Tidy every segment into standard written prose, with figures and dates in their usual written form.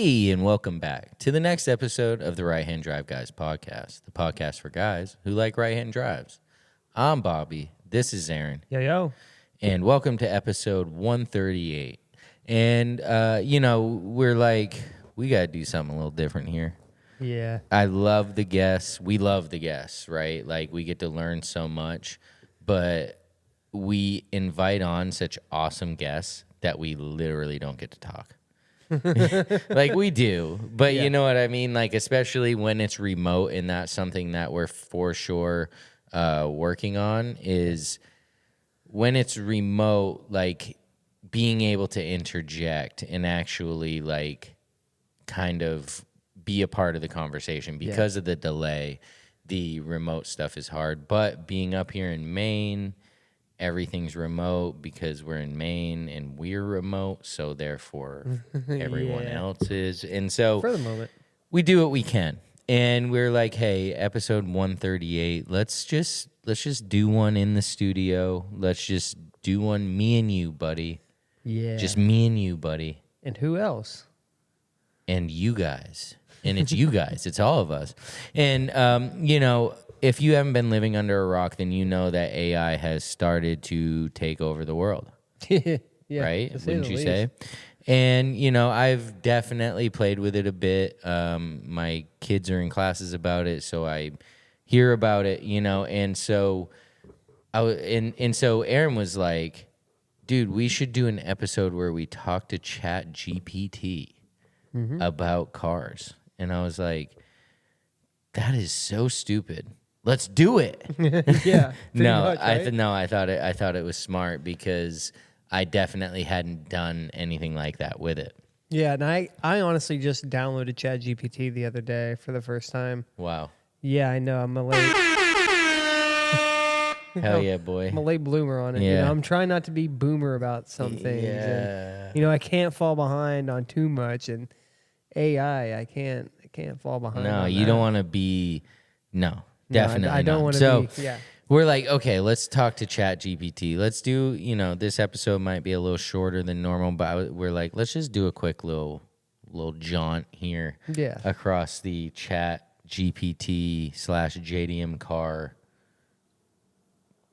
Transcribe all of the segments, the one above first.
Hey, and welcome back to the next episode of the Right Hand Drive Guys podcast, the podcast for guys who like right hand drives. I'm Bobby. This is Aaron. Yo. And welcome to episode 138. And, we're like, we got to do something a little different here. Yeah. I love the guests. We love the guests, right? Like, we get to learn so much, but we invite on such awesome guests that we literally don't get to talk. Like we do, but You know what I mean? Like, especially when it's remote, and that's something that we're for sure working on is when it's remote, like being able to interject and actually like kind of be a part of the conversation. Because of the delay, the remote stuff is hard, but being up here in Maine, everything's remote because we're in Maine and we're remote, so therefore everyone else is. And so for the moment, we do what we can. And we're like, hey, episode 138, let's just do one in the studio. Let's just do one, me and you, buddy. Yeah. Just me and you, buddy. And who else? And you guys. And it's you guys. It's all of us. And, if you haven't been living under a rock, then you know that AI has started to take over the world. Right? Wouldn't you say? And, I've definitely played with it a bit. My kids are in classes about it, so I hear about it, and so so Aaron was like, dude, we should do an episode where we talk to ChatGPT about cars. And I was like, that is so stupid. Let's do it. Yeah. I thought it was smart because I definitely hadn't done anything like that with it. Yeah, and I honestly just downloaded ChatGPT the other day for the first time. Wow. Yeah, I know. I'm a late Hell yeah, boy. I'm a late bloomer on it. Yeah. I'm trying not to be boomer about some things. Yeah. And, I can't fall behind on too much, and AI, I can't fall behind. No, on you that. don't want to be. No, definitely. I don't want to so, be. Yeah. We're like, okay, let's talk to ChatGPT. Let's do, this episode might be a little shorter than normal, but we're like, let's just do a quick little jaunt here across the ChatGPT/JDM car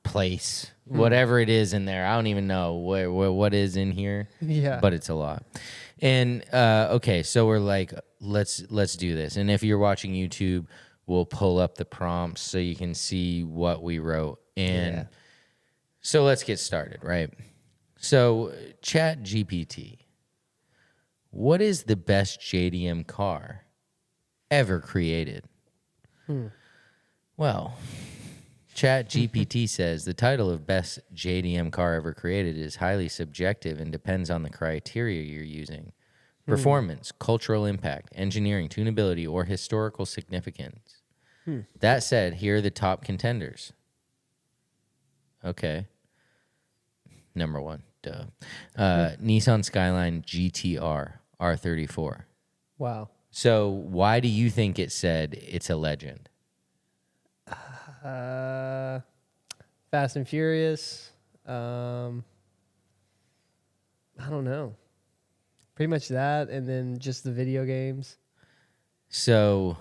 place, whatever it is in there. I don't even know what is in here, but it's a lot. And, okay, so we're like, let's do this. And if you're watching YouTube, we'll pull up the prompts so you can see what we wrote. And so let's get started, right? So ChatGPT, what is the best JDM car ever created? Well, ChatGPT says the title of best JDM car ever created is highly subjective and depends on the criteria you're using. Performance, cultural impact, engineering, tunability, or historical significance. That said, here are the top contenders. Okay. Number one, Nissan Skyline GTR R34. Wow. So why do you think it said it's a legend? Fast and Furious. I don't know. Pretty much that, and then just the video games. So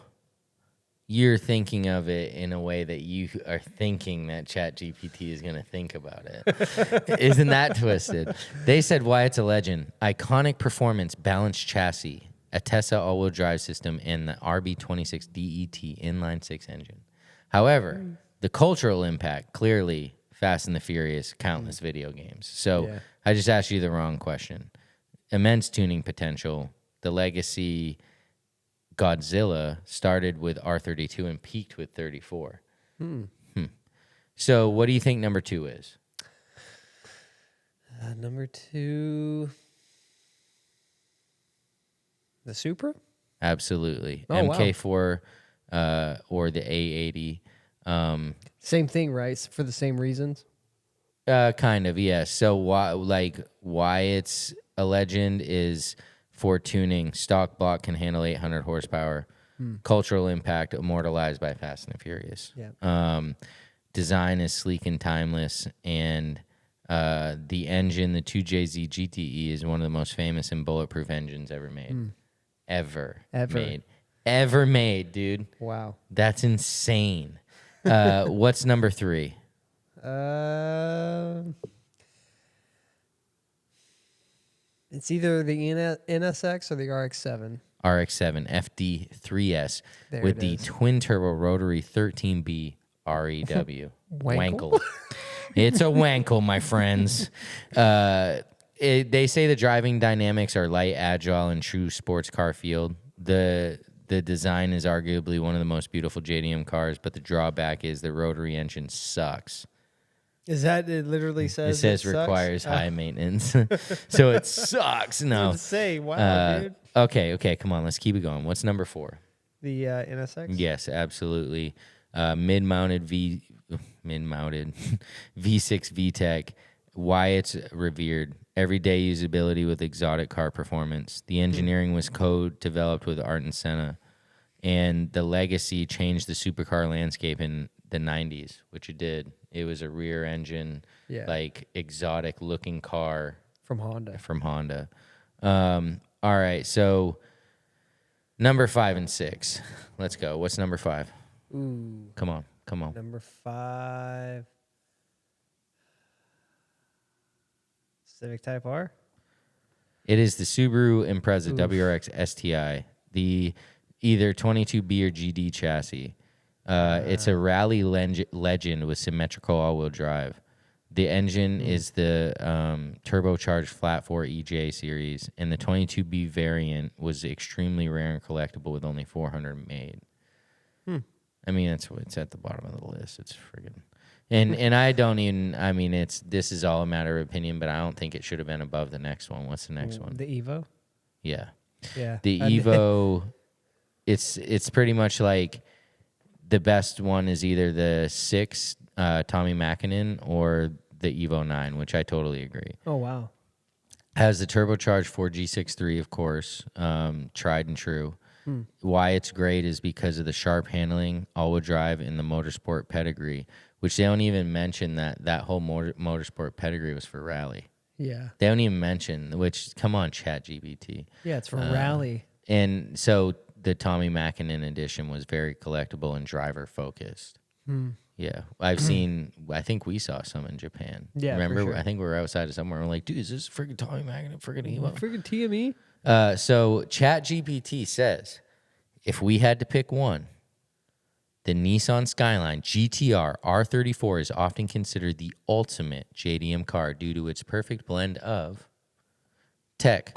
you're thinking of it in a way that you are thinking that ChatGPT is going to think about it. Isn't that twisted? They said why it's a legend. Iconic performance, balanced chassis, a Tesla all-wheel drive system, and the RB26 DET inline-six engine. However, the cultural impact, clearly Fast and the Furious, countless video games. So I just asked you the wrong question. Immense tuning potential. The legacy Godzilla started with R32 and peaked with 34. So what do you think number two is? Number two, the Supra? Absolutely. Oh, MK4 or the A80. Same thing, right? For the same reasons? Kind of, yes. So why it's a legend is for tuning. Stock block can handle 800 horsepower. Cultural impact immortalized by Fast and the Furious. Yeah. Design is sleek and timeless, and the engine, the 2JZ GTE, is one of the most famous and bulletproof engines ever made. ever Ever. made. Ever made, dude. Wow. That's insane. What's number 3? It's either the NSX or the RX-7. RX-7 FD3S There with it the is. twin-turbo rotary 13B REW. Wankle? It's a wankle, my friends. They say the driving dynamics are light, agile, and true sports car field. The design is arguably one of the most beautiful JDM cars, but the drawback is the rotary engine sucks. Is that it? Literally says It says sucks? requires high maintenance, so it sucks. No, Let's say, wow, dude. okay, come on, let's keep it going. What's number 4? The NSX. Yes, absolutely. Mid-mounted V6 VTEC. Why it's revered. Everyday usability with exotic car performance. The engineering was co-developed with Art and Senna, and the legacy changed the supercar landscape in the 90s, which it did. It was a rear engine, like exotic looking car From Honda. All right, so number 5 and 6. Let's go. What's number 5? Ooh. Come on. Number 5. Civic Type R. It is the Subaru Impreza WRX STI, the either 22B or GD chassis. It's a rally legend with symmetrical all-wheel drive. The engine is the turbocharged flat 4 EJ series, and the 22B variant was extremely rare and collectible with only 400 made. I mean, it's at the bottom of the list. It's friggin'... And I don't even... I mean, this is all a matter of opinion, but I don't think it should have been above the next one. What's the next one? The Evo? Yeah. Yeah. The Evo, it's pretty much like the best one is either the 6 Tommy Mäkinen or the Evo 9, which I totally agree. Oh, wow. Has the turbocharged 4G63, of course, tried and true. Why it's great is because of the sharp handling, all-wheel drive, and the motorsport pedigree, which they don't even mention that whole motorsport pedigree was for rally. Yeah. They don't even mention, which, come on, ChatGPT. Yeah, it's for rally. And so the Tommy Mäkinen edition was very collectible and driver-focused. Yeah. I think we saw some in Japan. Yeah, remember? for sure. I think we were outside of somewhere. We're like, dude, is this freaking Tommy Mäkinen? Freaking Evo? Freaking TME? So ChatGPT says, if we had to pick one, the Nissan Skyline GTR R34 is often considered the ultimate JDM car due to its perfect blend of tech,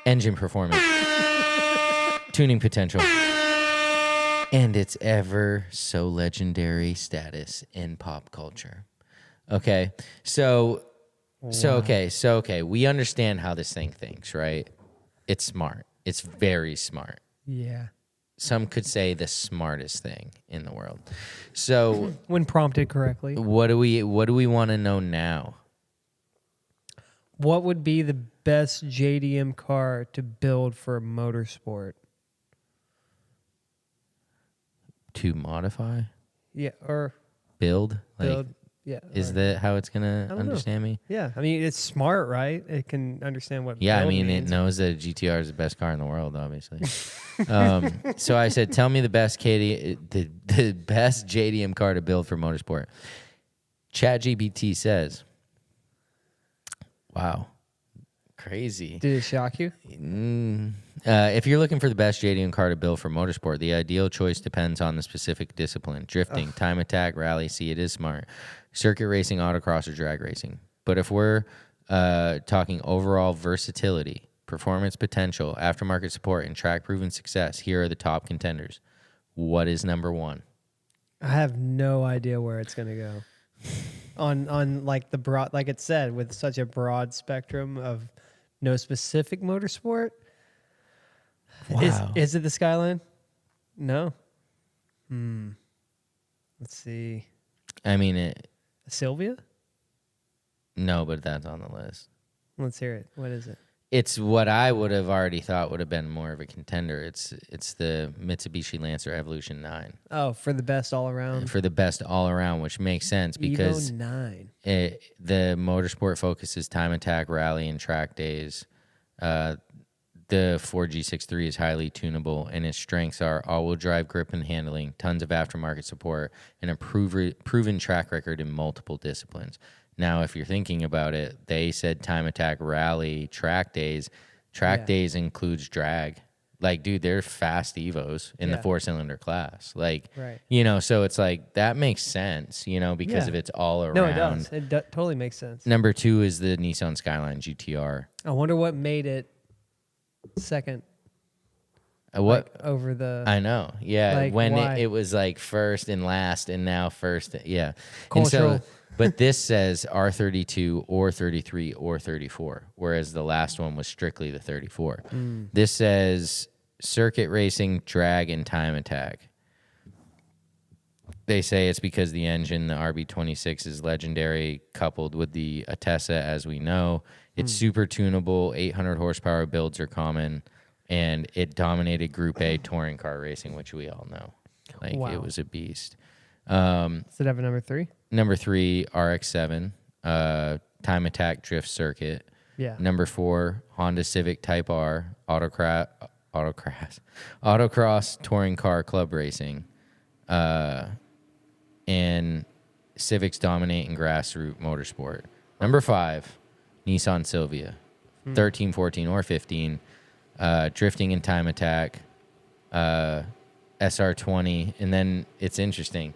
engine performance, tuning potential, and its ever so legendary status in pop culture. Okay, so we understand how this thing thinks, right? It's smart. It's very smart. Yeah. Some could say the smartest thing in the world. So When prompted correctly. what do we want to know now? What would be the best JDM car to build for motorsport? To modify? Yeah, or Build? build. Yeah. Is or- that how it's going to don't know. understand me? Yeah, I mean, it's smart, right? It can understand what Yeah, I build mean, means. it knows that a GTR is the best car in the world, obviously. So I said, tell me the best the best JDM car to build for motorsport. ChatGPT says, wow, crazy. Did it shock you? If you're looking for the best JDM car to build for motorsport, the ideal choice depends on the specific discipline. Drifting, time attack, rally, see, it is smart. Circuit racing, autocross, or drag racing. But if we're talking overall versatility, performance potential, aftermarket support, and track-proven success, here are the top contenders. What is number 1? I have no idea where it's going to go. On like the broad, like it said, with such a broad spectrum of no specific motorsport. Wow. Is it the Skyline? No. Let's see. I mean, Sylvia? no, but that's on the list. Let's hear it. What is it? It's what I would have already thought would have been more of a contender. It's the Mitsubishi Lancer Evolution 9. Oh, for the best all around. For the best all around, which makes sense because Evo 9. the motorsport focuses time attack, rally, and track days. The 4G63 is highly tunable, and its strengths are all-wheel drive grip and handling, tons of aftermarket support, and a proven track record in multiple disciplines. Now, if you're thinking about it, they said time attack, rally, track days. Track days includes drag. Like, dude, they're fast Evos in the 4-cylinder class. Like, so it's like, that makes sense, because of it's all around. No, it does. It totally makes sense. Number 2 is the Nissan Skyline GTR. I wonder what made it second. What over the? I know, yeah. Like, when why? it was like first and last, and now first, yeah. Cultural. And so, but this says R32 or 33 or 34, whereas the last one was strictly the 34. This says circuit racing, drag, and time attack. They say it's because the engine, the RB26, is legendary, coupled with the Atessa, as we know. It's super tunable. 800 horsepower builds are common, and it dominated Group A touring car racing, which we all know. Like, it was a beast. Does it have a number 3? Number 3, RX-7, time attack drift circuit. Yeah. Number 4, Honda Civic Type R, autocross touring car club racing. And Civics dominate in grassroots motorsport. Number 5, Nissan Silvia, 13, 14, or 15, drifting and time attack, SR20, and then it's interesting.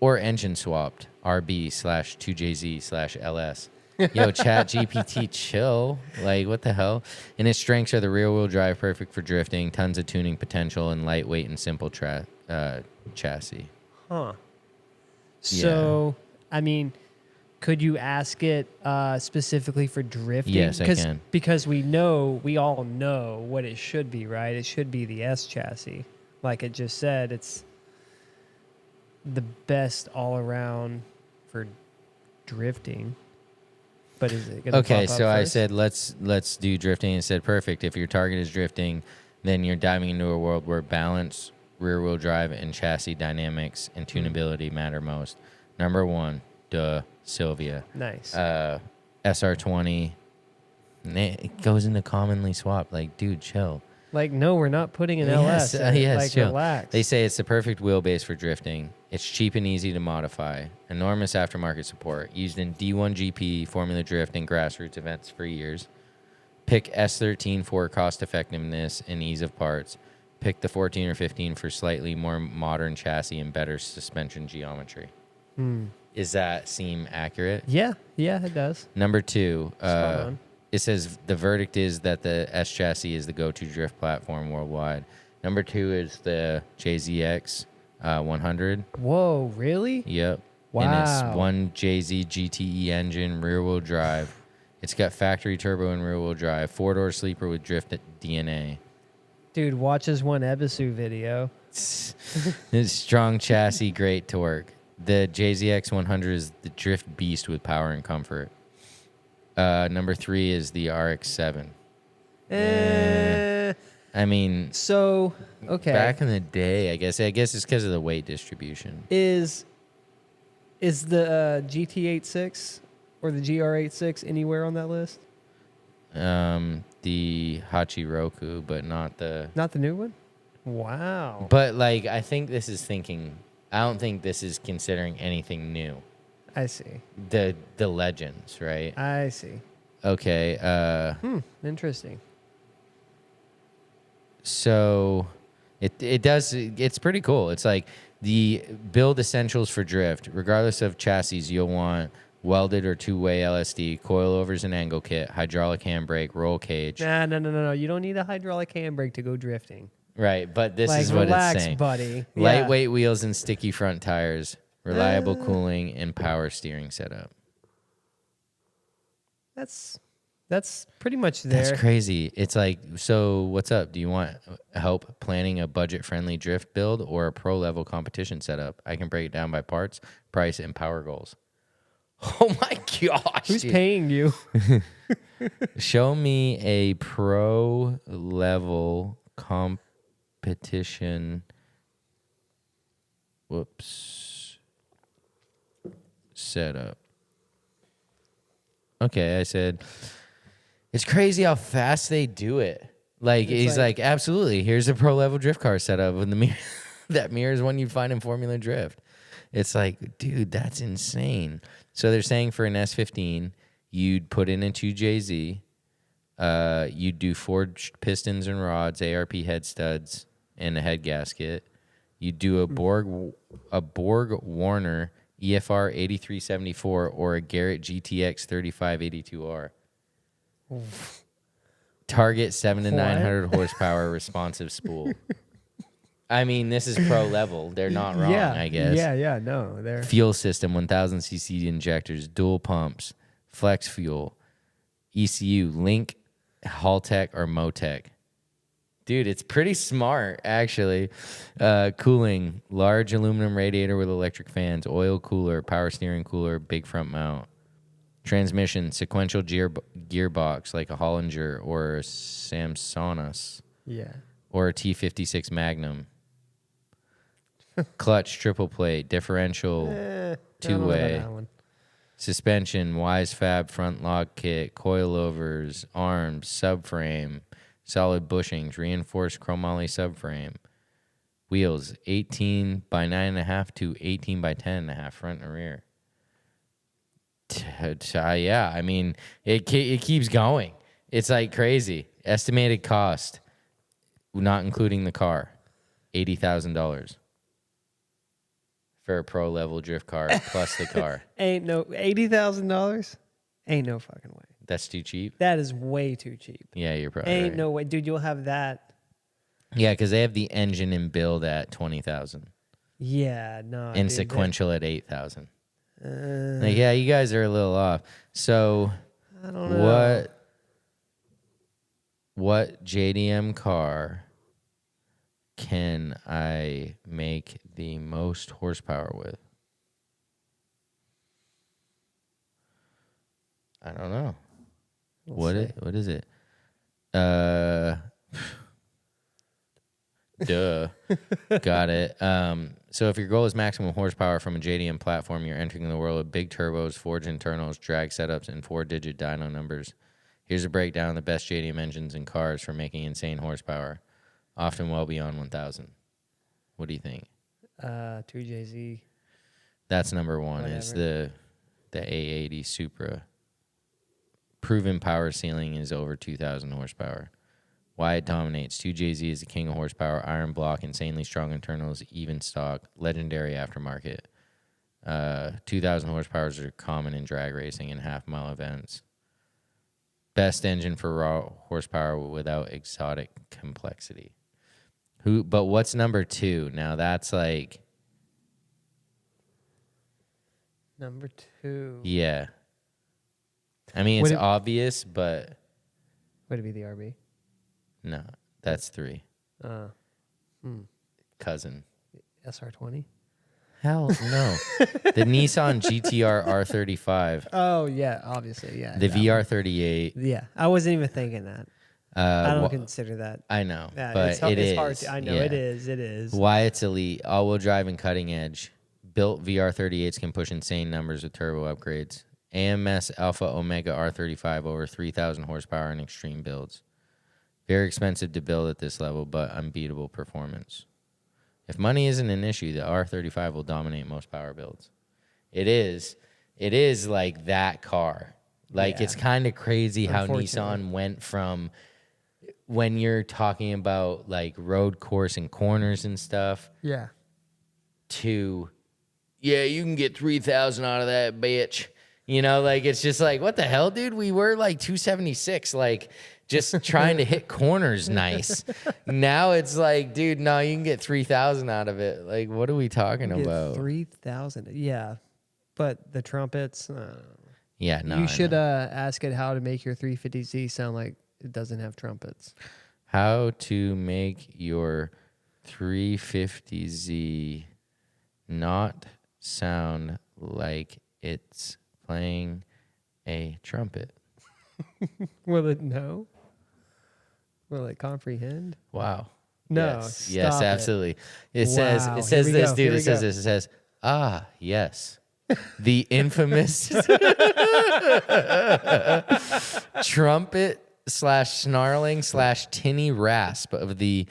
Or engine swapped, RB/2JZ/LS. Yo, Chat GPT, chill. Like, what the hell? And its strengths are the rear-wheel drive, perfect for drifting, tons of tuning potential, and lightweight and simple chassis. Huh. So, I mean, could you ask it specifically for drifting? Yes, I can. Because we all know what it should be, right? It should be the S chassis. Like it just said, it's the best all around for drifting. But is it going to Okay, pop up so I first? said let's do drifting, and said perfect. If your target is drifting, then you're diving into a world where balance, rear-wheel drive, and chassis dynamics and tunability matter most. Number 1, Silvia. Nice. SR20. It goes into commonly swapped. Like, dude, chill. Like, no, we're not putting an Yes, LS. yes, Like, chill. relax. They say it's the perfect wheelbase for drifting. It's cheap and easy to modify. Enormous aftermarket support. Used in D1 GP, Formula Drift, and grassroots events for years. Pick S13 for cost effectiveness and ease of parts. Pick the 14 or 15 for slightly more modern chassis and better suspension geometry. Does that seem accurate? Yeah, it does. Number 2, Spot on. it says the verdict is that the S chassis is the go-to drift platform worldwide. Number 2 is the JZX 100. Whoa, really? Yep. Wow. And it's 1 JZ GTE engine, rear-wheel drive. It's got factory turbo and rear-wheel drive, 4-door sleeper with drift DNA. Dude, watch this one Ebisu video. It's strong chassis, great torque. The JZX 100 is the drift beast with power and comfort. Number 3 is the RX-7. I mean, So, okay. back in the day, I guess it's because of the weight distribution. Is the GT86 or the GR86 anywhere on that list? The Hachiroku, but not the. Not the new one? Wow. But like, I think this is thinking. I don't think this is considering anything new. I see. The legends, right? I see. Okay. Interesting. So it does. It's pretty cool. It's like the build essentials for drift. Regardless of chassis, you'll want welded or two-way LSD, coilovers and angle kit, hydraulic handbrake, roll cage. No. You don't need a hydraulic handbrake to go drifting. Right, but this Like, is what relax, it's saying. buddy. Yeah. Lightweight wheels and sticky front tires, reliable cooling, and power steering setup. That's pretty much there. That's crazy. It's like, so what's up? Do you want help planning a budget-friendly drift build or a pro-level competition setup? I can break it down by parts, price, and power goals. Oh my gosh. Who's dude. paying you? Show me a pro-level competition. Setup. Okay, I said It's crazy how fast they do it. Like, It's he's like, absolutely, here's a pro level drift car setup with the mirror. That mirror is one you'd find in Formula Drift. It's like, dude, that's insane. So they're saying for an S15, you'd put in a 2JZ, you'd do forged pistons and rods, ARP head studs, and a head gasket. You'd do a Borg Warner EFR 8374 or a Garrett GTX 3582R. Target 700 to 900 horsepower responsive spool. I mean, this is pro level. They're not wrong, I guess. Yeah, no. They're Fuel system, 1000cc injectors, dual pumps, flex fuel, ECU, Link, Haltech, or Motec. Dude, it's pretty smart, actually. Cooling, large aluminum radiator with electric fans, oil cooler, power steering cooler, big front mount. Transmission, sequential gearbox like a Hollinger or a Samsonus. Yeah. Or a T56 Magnum. Clutch, triple plate, differential, two-way. Suspension, Wise Fab front lock kit, coilovers, arms, subframe, solid bushings, reinforced chromoly subframe. Wheels, 18 by 9.5 to 18 by 10.5 front and rear. Yeah, I mean, it keeps going. It's like crazy. Estimated cost, not including the car, $80,000 for a pro level drift car plus the car. Ain't no $80,000. Ain't no fucking way. That's too cheap. That is way too cheap. Yeah, you're probably Ain't right. no way, dude. You'll have that. Yeah, because they have the engine and build at 20,000 Yeah, no. and dude, sequential at 8,000. Like, yeah, you guys are a little off. So, I don't know. what JDM car can I make the most horsepower with? I don't know. What is it? Duh. Got it. So if your goal is maximum horsepower from a JDM platform, you're entering the world of big turbos, forged internals, drag setups, and 4-digit dyno numbers. Here's a breakdown of the best JDM engines and cars for making insane horsepower, often well beyond 1,000. What do you think? 2JZ. That's number one. Whatever. Is the A80 Supra. Proven power ceiling is over 2,000 horsepower. Why it dominates. 2JZ is the king of horsepower, iron block, insanely strong internals, even stock, legendary aftermarket. 2,000 horsepowers are common in drag racing and half-mile events. Best engine for raw horsepower without exotic complexity. But what's number two? Now that's like... Number 2. Yeah. I mean, it's obvious, but... Would it be the RB? No, that's 3. Cousin. SR20? Hell no. The Nissan GTR R35. Oh, yeah, obviously, yeah. The VR38. Yeah, I wasn't even thinking that. I don't consider that. I know, Yeah, but it's hard to, I know, yeah. it is. Why it's elite, all-wheel drive and cutting edge. Built VR38s can push insane numbers with turbo upgrades. AMS Alpha Omega R35 over 3,000 horsepower in extreme builds. Very expensive to build at this level, but unbeatable performance. If money isn't an issue, the R35 will dominate most power builds. It is like that car. Like, it's kind of crazy how Nissan went from, when you're talking about like road course and corners and stuff, to, yeah, you can get 3,000 out of that bitch. You know, like, it's just like, what the hell, dude? We were like 276, like, just trying to hit corners nice. Now it's like, dude, no, you can get 3,000 out of it. Like, what are we talking about? 3,000. Yeah. But the trumpets, Yeah, no. you should ask it how to make your 350Z sound like it doesn't have trumpets. How to make your 350Z not sound like it's playing a trumpet. Will it know? Will it comprehend? Wow. No. Yes, stop yes, it. absolutely. It Wow. says Here we this, go, dude. here It we says go. this. It says, ah, yes. The infamous trumpet/snarling/tinny rasp of the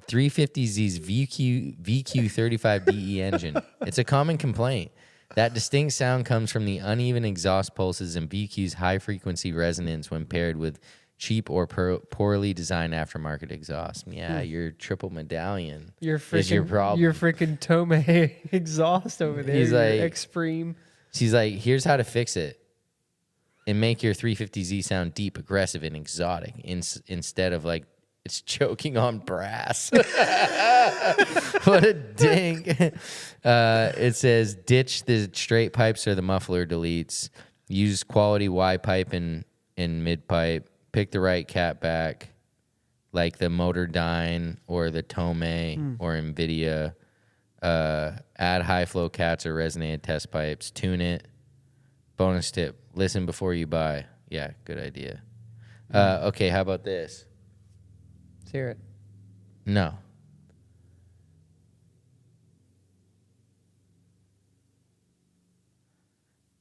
350Z's VQ35DE engine. It's a common complaint. That distinct sound comes from the uneven exhaust pulses and VQ's high-frequency resonance when paired with cheap or poorly designed aftermarket exhaust. Yeah, your triple medallion is your problem. Your freaking 𝐇𝐒𝐄𝐄 exhaust over there. He's like, Extreme. She's like, here's how to fix it and make your 350Z sound deep, aggressive, and exotic instead of like it's choking on brass. What a dink. It says, ditch the straight pipes or the muffler deletes. Use quality Y pipe and mid pipe. Pick the right cat back, like the Motordyne or the 𝐇𝐒𝐄𝐄 or NVIDIA. Add high flow cats or resonated test pipes. Tune it. Bonus tip: listen before you buy. Yeah, good idea. Okay, how about this? Let's hear it. No.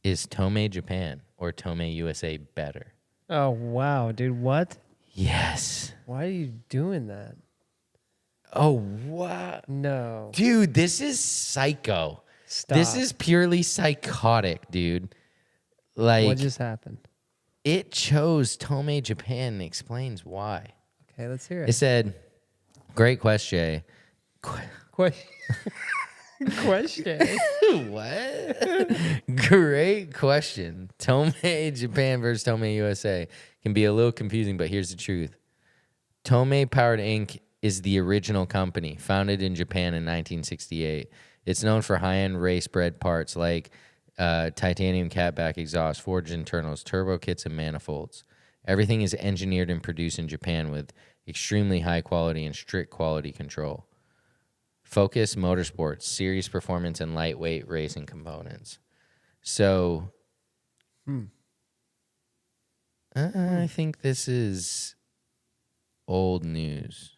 Is 𝐇𝐒𝐄𝐄 Japan or 𝐇𝐒𝐄 USA better? Oh, wow, dude. What? Yes. Why are you doing that? Oh, wow. No. Dude, this is psycho. Stop. This is purely psychotic, dude. Like, What just happened? it chose 𝐇𝐒𝐄 Japan and explains why. Okay, let's hear It it. said, great question. Question. What? Great question. 𝐇𝐒𝐄 Japan versus 𝐇𝐒𝐄 USA can be a little confusing, but here's the truth. 𝐇𝐒 Powered Inc. is the original company, founded in Japan in 1968. It's known for high-end race-bred parts like titanium catback exhaust, forged internals, turbo kits, and manifolds. Everything is engineered and produced in Japan with extremely high quality and strict quality control. Focus Motorsports, series performance, and lightweight racing components. So, I think this is old news.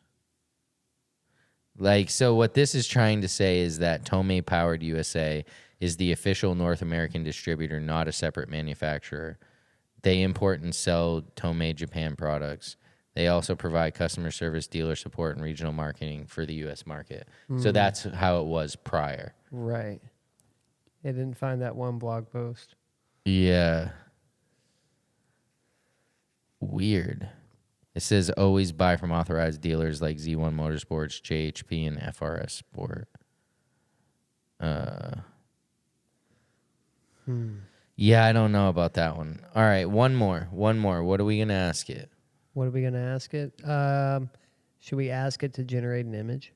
Like, so what this is trying to say is that 𝐇𝐒 Powered USA is the official North American distributor, not a separate manufacturer. They import and sell 𝐇𝐒 Japan products. They also provide customer service, dealer support, and regional marketing for the U.S. market. So that's how it was prior. Right. I didn't find that one blog post. Yeah. Weird. It says always buy from authorized dealers like Z1 Motorsports, JHP, and FRS Sport. Yeah, I don't know about that one. All right, one more. What are we going to ask it? What are we going to ask it? Should we ask it to generate an image?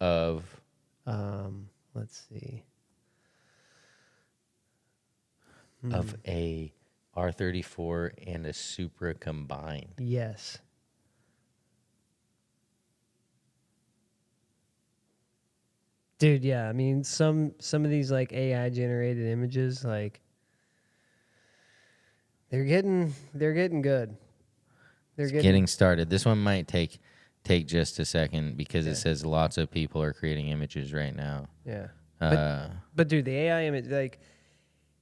Of? Let's see. Of a R34 and a Supra combined. Yes. Dude, yeah. I mean, some of these like AI generated images, like they're getting good. They're getting started. This one might take just a second because it says lots of people are creating images right now. Yeah. But dude, the AI image, like,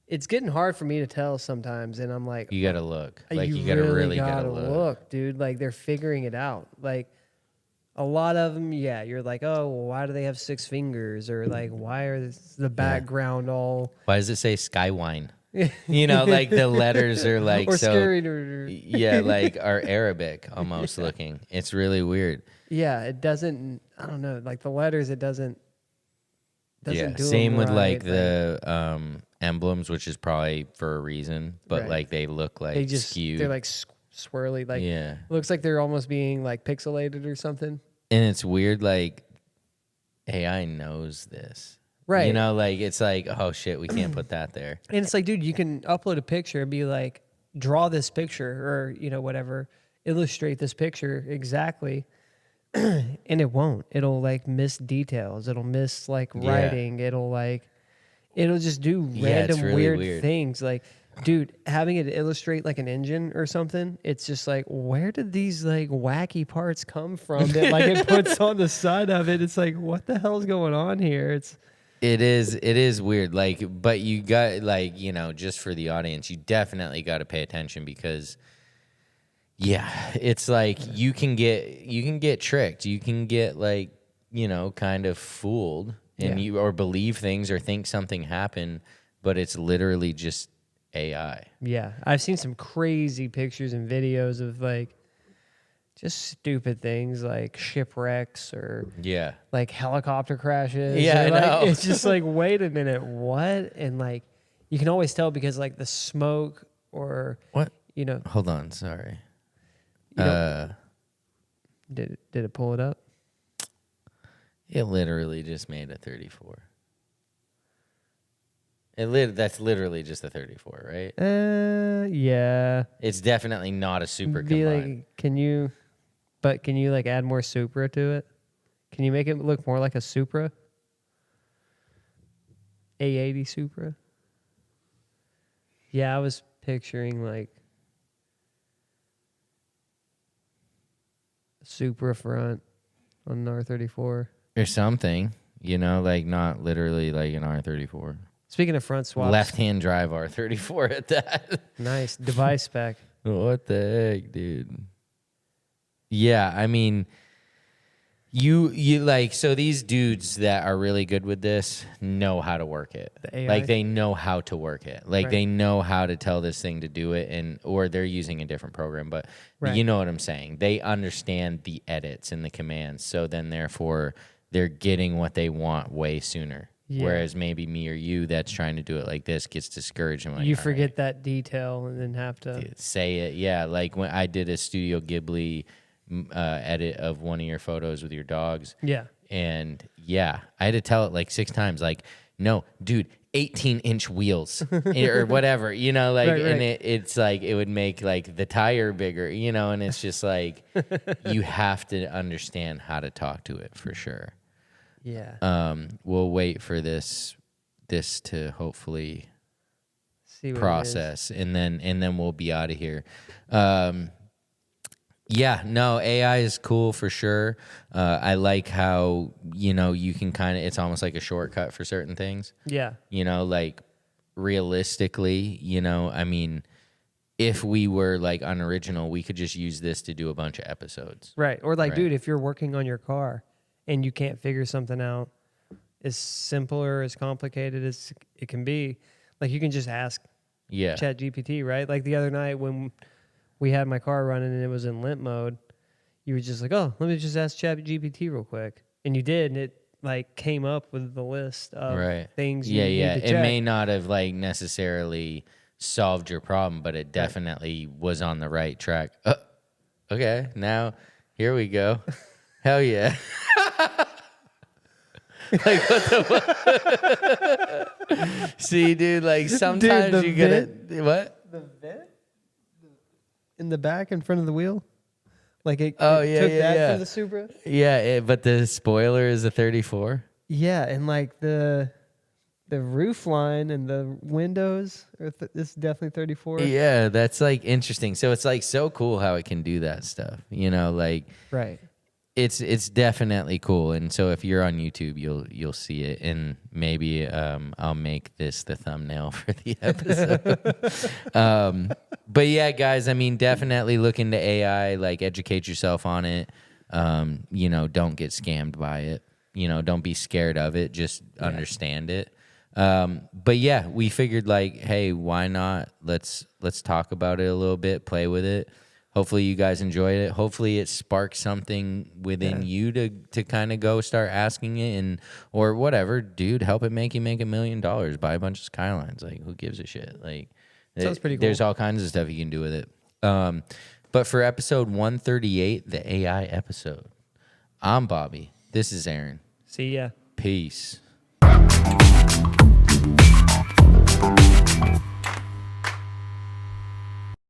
it's getting hard for me to tell sometimes, and I'm like, you gotta look. Like, you really gotta look, dude. Like, they're figuring it out. Like, a lot of them, yeah, you're like, oh, well, why do they have 6 fingers? Or like, why are the background all? Why does it say Skywine? You know, like the letters are like or so. Scary. Yeah, like are Arabic almost looking. It's really weird. Yeah, it doesn't. I don't know. Like the letters, it doesn't do same them with right, like the emblems, which is probably for a reason, but like they look like skewed. They're like swirly. Like yeah, looks like they're almost being like pixelated or something. And it's weird. Like AI knows this. Right. You know, like, it's like, oh, shit, we can't put that there. And it's like, dude, you can upload a picture and be like, draw this picture or, you know, whatever, illustrate this picture exactly. And it won't. It'll, like, miss details. It'll miss, like, writing. It'll just do random really weird things. Like, dude, having it illustrate, like, an engine or something, it's just like, where did these, like, wacky parts come from that, like, it puts on the side of it? It's like, what the hell's going on here? It is weird. Like, but you got like, you know, just for the audience, you definitely got to pay attention because, yeah, it's like you can get tricked. You can get like, you know, kind of fooled, and you or believe things or think something happened, but it's literally just AI. Yeah, I've seen some crazy pictures and videos of like just stupid things like shipwrecks or like helicopter crashes. Yeah, I like, know. It's just like, wait a minute, what? And like, you can always tell because like the smoke or What? you know. Hold on, sorry. Did it pull it up? It literally just made a 34. That's literally just a 34, right? Yeah. It's definitely not a super Be combined. like, can you like add more Supra to it? Can you make it look more like a Supra? A80 Supra? Yeah, I was picturing like Supra front on an R34. Or something, you know, like not literally like an R34. Speaking of front swaps, Left-hand drive R34 at that. nice device spec. What the heck, dude? Yeah, I mean, you like, so these dudes that are really good with this know how to work it. The AI? Like they know how to work it. Like Right. they know how to tell this thing to do it, or they're using a different program, but Right. you know what I'm saying. They understand the edits and the commands, so then therefore they're getting what they want way sooner. Yeah. Whereas maybe me or you that's trying to do it like this gets discouraged and like, You all forget right, that detail and then have to. say it. Yeah, like when I did a Studio Ghibli edit of one of your photos with your dogs. Yeah. And yeah, I had to tell it like 6 times, like, no, dude, 18-inch wheels or whatever, you know, like, Right. and it's like, it would make like the tire bigger, you know, and it's just like, you have to understand how to talk to it for sure. Yeah. We'll wait for this to hopefully See what process, and then we'll be out of here. Yeah, no, AI is cool for sure. I like how, you know, you can kind of, it's almost like a shortcut for certain things. it is. Yeah. You know, like realistically, you know, I mean, if we were like unoriginal, we could just use this to do a bunch of episodes. Right. Or like, Right. dude, if you're working on your car and you can't figure something out, as simple or as complicated as it can be, like you can just ask Yeah. ChatGPT, right? Like the other night when we had my car running and it was in limp mode, you were just like, oh, let me just ask ChatGPT real quick. And you did, and it like came up with the list of things you need to check. It may not have like necessarily solved your problem, but it definitely was on the right track. Okay, now here we go. Hell yeah. Like what the fuck? See, dude, like sometimes the you gotta what? The vent in the back in front of the wheel, like it, Oh, it yeah, took yeah, that yeah. from the Supra. Yeah, but the spoiler is a 34. Yeah, and like the roof line and the windows are this is definitely 34. Yeah, that's like interesting. So it's like so cool how it can do that stuff. You know, like Right. it's definitely cool. And so if you're on YouTube, you'll see it, and maybe I'll make this the thumbnail for the episode. But yeah, guys, I mean, definitely look into AI, like educate yourself on it. You know, don't get scammed by it. You know, don't be scared of it. Just understand it. But yeah, we figured like, hey, why not? Let's talk about it a little bit, play with it. Hopefully you guys enjoyed it. Hopefully it sparks something within you to kind of go start asking it, and or whatever, dude, help it make you make $1 million. Buy a bunch of Skylines. Like, who gives a shit? Like, Sounds pretty cool. There's all kinds of stuff you can do with it. But for episode 138, the AI episode, I'm Bobby. This is Aaron. See ya. Peace.